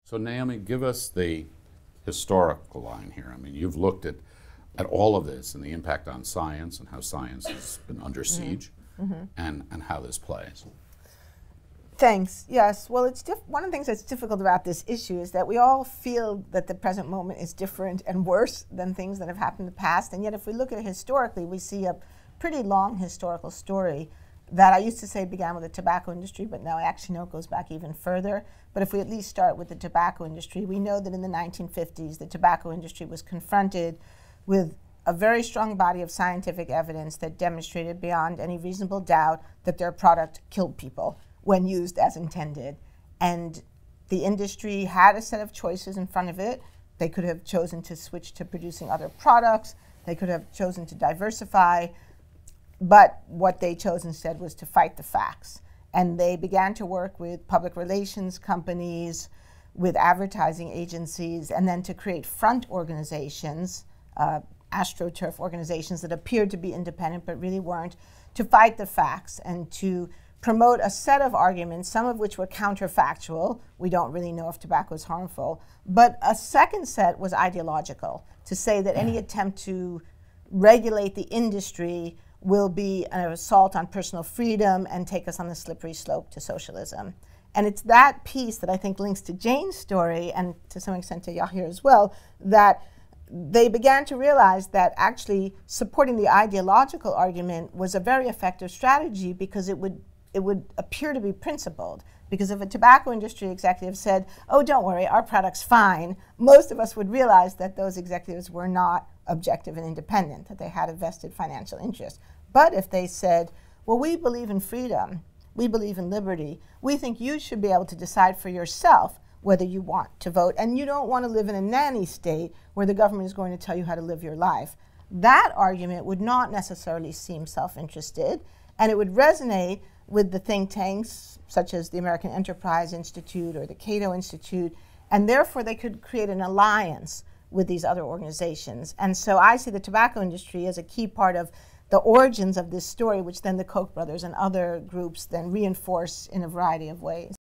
So Naomi, give us the historical line here. I mean, you've looked at all of this and the impact on science and how science has been under siege and how this plays. Thanks. Yes. Well, one of the things that's difficult about this issue is that we all feel that the present moment is different and worse than things that have happened in the past. And yet, if we look at it historically, we see a pretty long historical story that I used to say began with the tobacco industry, but now I actually know it goes back even further. But if we at least start with the tobacco industry, we know that in the 1950s, the tobacco industry was confronted with a very strong body of scientific evidence that demonstrated beyond any reasonable doubt that their product killed people when used as intended. And the industry had a set of choices in front of it. They could have chosen to switch to producing other products. They could have chosen to diversify. But what they chose instead was to fight the facts. And they began to work with public relations companies, with advertising agencies, and then to create front organizations, AstroTurf organizations that appeared to be independent but really weren't, to fight the facts and to promote a set of arguments, some of which were counterfactual. We don't really know if tobacco is harmful. But a second set was ideological, to say that any attempt to regulate the industry will be an assault on personal freedom and take us on the slippery slope to socialism. And it's that piece that I think links to Jane's story, and to some extent to Yahya as well, that they began to realize that actually supporting the ideological argument was a very effective strategy because it would appear to be principled. Because if a tobacco industry executive said, oh, don't worry, our product's fine, most of us would realize that those executives were not objective and independent, that they had a vested financial interest. But if they said, well, we believe in freedom, we believe in liberty, we think you should be able to decide for yourself whether you want to vote, and you don't want to live in a nanny state where the government is going to tell you how to live your life. That argument would not necessarily seem self-interested, and it would resonate with the think tanks, such as the American Enterprise Institute or the Cato Institute, and therefore they could create an alliance with these other organizations. And so I see the tobacco industry as a key part of the origins of this story, which then the Koch brothers and other groups then reinforce in a variety of ways.